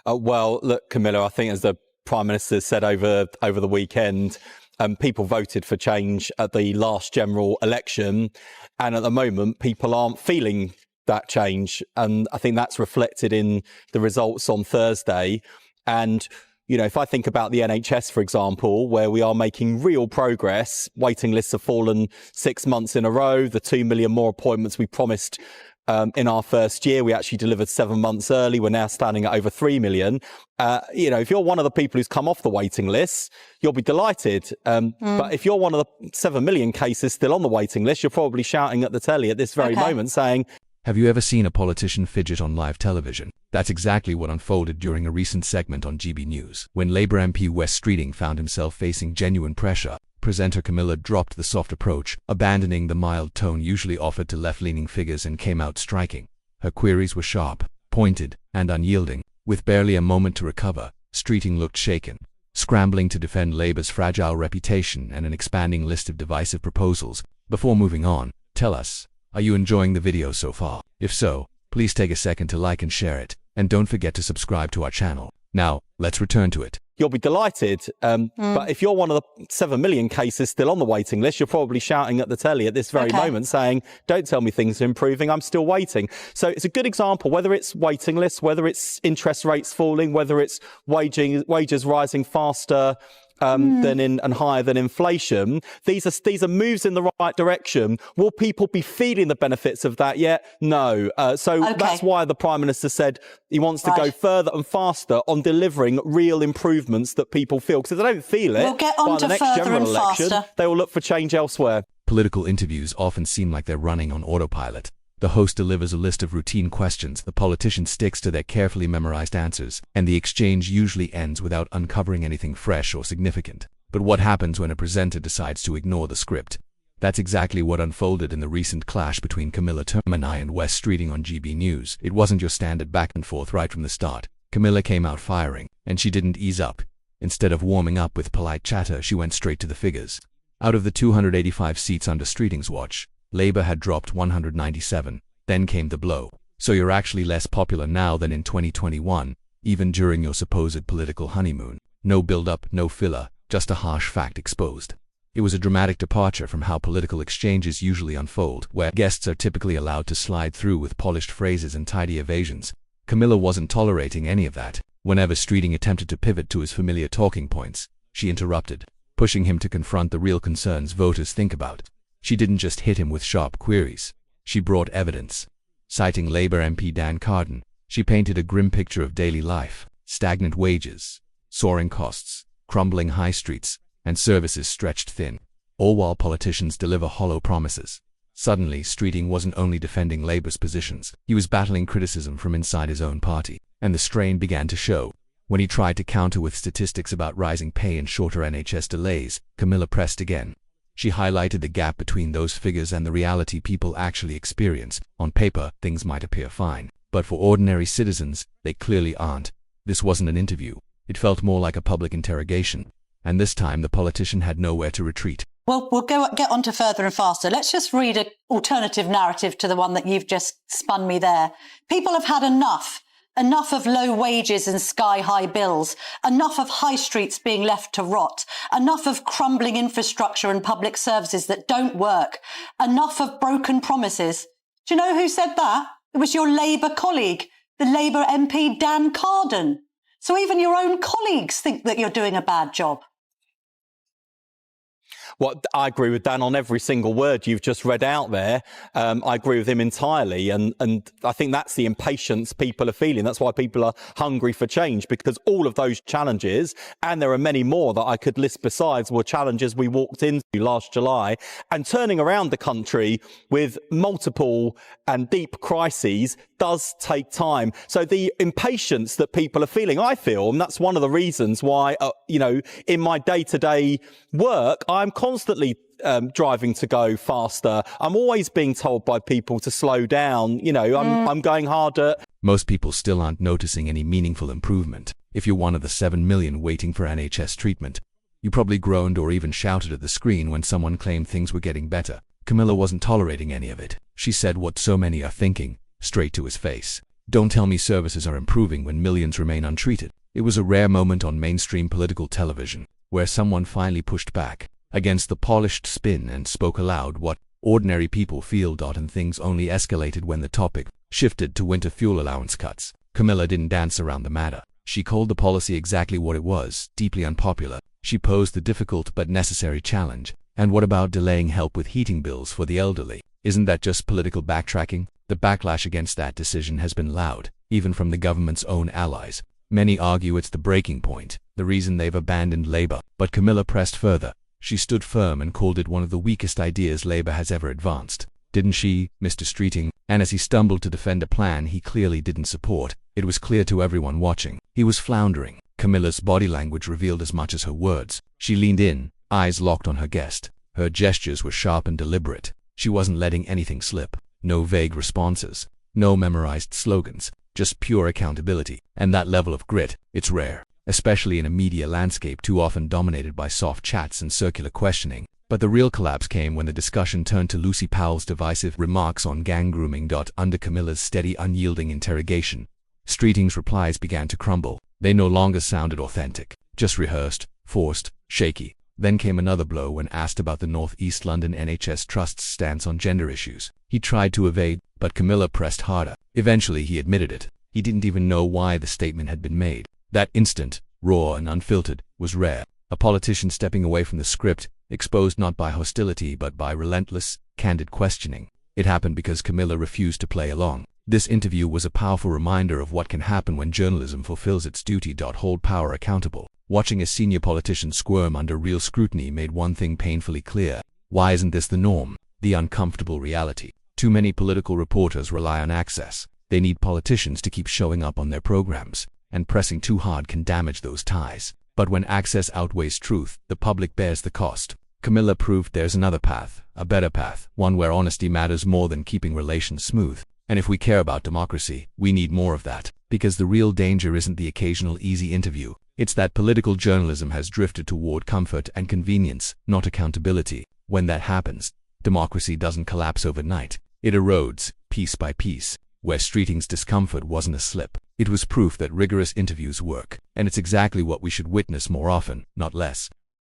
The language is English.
Well, look, Camilla, I think as the Prime Minister said over the weekend, people voted for change at the last general election. And at the moment, people aren't feeling that change. And I think that's reflected in the results on Thursday. And if I think about the NHS, for example, where we are making real progress, waiting lists have fallen 6 months in a row, the 2 million more appointments we promised in our first year, we actually delivered 7 months early. We're now standing at over 3 million. If you're one of the people who's come off the waiting list, you'll be delighted. But if you're one of the 7 million cases still on the waiting list, you're probably shouting at the telly at this very moment saying, have you ever seen a politician fidget on live television? That's exactly what unfolded during a recent segment on GB News. When Labour MP Wes Streeting found himself facing genuine pressure, presenter Camilla dropped the soft approach, abandoning the mild tone usually offered to left-leaning figures, and came out striking. Her queries were sharp, pointed, and unyielding. With barely a moment to recover, Streeting looked shaken, scrambling to defend Labour's fragile reputation and an expanding list of divisive proposals. Before moving on, tell us, are you enjoying the video so far? If so, please take a second to like and share it, and don't forget to subscribe to our channel. Now, let's return to it. You'll be delighted. But if you're one of the 7 million cases still on the waiting list, you're probably shouting at the telly at this very moment saying, don't tell me things are improving, I'm still waiting. So it's a good example, whether it's waiting lists, whether it's interest rates falling, whether it's wages rising faster and higher than inflation. These are moves in the right direction. Will people be feeling the benefits of that yet? No. That's why the Prime Minister said he wants to go further and faster on delivering real improvements that people feel. Because if they don't feel it, by the next general election, they will look for change elsewhere. Political interviews often seem like they're running on autopilot. The host delivers a list of routine questions, the politician sticks to their carefully memorized answers, and the exchange usually ends without uncovering anything fresh or significant. But what happens when a presenter decides to ignore the script? That's exactly what unfolded in the recent clash between Camilla Termini and Wes Streeting on GB News. It wasn't your standard back and forth right from the start. Camilla came out firing, and she didn't ease up. Instead of warming up with polite chatter, she went straight to the figures. Out of the 285 seats under Streeting's watch, Labour had dropped 197. Then came the blow. So you're actually less popular now than in 2021, even during your supposed political honeymoon. No build-up, no filler, just a harsh fact exposed. It was a dramatic departure from how political exchanges usually unfold, where guests are typically allowed to slide through with polished phrases and tidy evasions. Camilla wasn't tolerating any of that. Whenever Streeting attempted to pivot to his familiar talking points, she interrupted, pushing him to confront the real concerns voters think about. She didn't just hit him with sharp queries. She brought evidence. Citing Labour MP Dan Carden, she painted a grim picture of daily life: stagnant wages, soaring costs, crumbling high streets, and services stretched thin, all while politicians deliver hollow promises. Suddenly, Streeting wasn't only defending Labour's positions, he was battling criticism from inside his own party, and the strain began to show. When he tried to counter with statistics about rising pay and shorter NHS delays, Camilla pressed again. She highlighted the gap between those figures and the reality people actually experience. On paper, things might appear fine, but for ordinary citizens, they clearly aren't. This wasn't an interview. It felt more like a public interrogation. And this time, the politician had nowhere to retreat. Well, we'll get on to further and faster. Let's just read an alternative narrative to the one that you've just spun me there. People have had enough. Enough of low wages and sky-high bills. Enough of high streets being left to rot. Enough of crumbling infrastructure and public services that don't work. Enough of broken promises. Do you know who said that? It was your Labour colleague, the Labour MP Dan Carden. So even your own colleagues think that you're doing a bad job. Well, I agree with Dan on every single word you've just read out there. I agree with him entirely. And I think that's the impatience people are feeling. That's why people are hungry for change, because all of those challenges, and there are many more that I could list besides, were challenges we walked into last July. And turning around the country with multiple and deep crises does take time. So the impatience that people are feeling, I feel, and that's one of the reasons why, in my day-to-day work, I'm constantly driving to go faster. I'm always being told by people to slow down. I'm going harder. Most people still aren't noticing any meaningful improvement. If you're one of the 7 million waiting for NHS treatment, you probably groaned or even shouted at the screen when someone claimed things were getting better. Camilla wasn't tolerating any of it. She said what so many are thinking, straight to his face. Don't tell me services are improving when millions remain untreated. It was a rare moment on mainstream political television, where someone finally pushed back against the polished spin and spoke aloud what ordinary people feel. And things only escalated when the topic shifted to winter fuel allowance cuts. Camilla didn't dance around the matter. She called the policy exactly what it was, deeply unpopular. She posed the difficult but necessary challenge. And what about delaying help with heating bills for the elderly? Isn't that just political backtracking? The backlash against that decision has been loud, even from the government's own allies. Many argue it's the breaking point, the reason they've abandoned Labour. But Camilla pressed further. She stood firm and called it one of the weakest ideas Labour has ever advanced. Didn't she, Mr. Streeting? And as he stumbled to defend a plan he clearly didn't support, it was clear to everyone watching. He was floundering. Camilla's body language revealed as much as her words. She leaned in, eyes locked on her guest. Her gestures were sharp and deliberate. She wasn't letting anything slip. No vague responses. No memorized slogans. Just pure accountability. And that level of grit, it's rare, especially in a media landscape too often dominated by soft chats and circular questioning. But the real collapse came when the discussion turned to Lucy Powell's divisive remarks on gang grooming. Under Camilla's steady, unyielding interrogation, Streeting's replies began to crumble. They no longer sounded authentic, just rehearsed, forced, shaky. Then came another blow when asked about the North East London NHS Trust's stance on gender issues. He tried to evade, but Camilla pressed harder. Eventually he admitted it. He didn't even know why the statement had been made. That instant, raw and unfiltered, was rare. A politician stepping away from the script, exposed not by hostility but by relentless, candid questioning. It happened because Camilla refused to play along. This interview was a powerful reminder of what can happen when journalism fulfills its duty. Hold power accountable. Watching a senior politician squirm under real scrutiny made one thing painfully clear. Why isn't this the norm? The uncomfortable reality. Too many political reporters rely on access. They need politicians to keep showing up on their programs, and pressing too hard can damage those ties. But when access outweighs truth, the public bears the cost. Camilla proved there's another path, a better path, one where honesty matters more than keeping relations smooth. And if we care about democracy, we need more of that. Because the real danger isn't the occasional easy interview. It's that political journalism has drifted toward comfort and convenience, not accountability. When that happens, democracy doesn't collapse overnight. It erodes, piece by piece. Where Streeting's discomfort wasn't a slip, it was proof that rigorous interviews work. And it's exactly what we should witness more often, not less.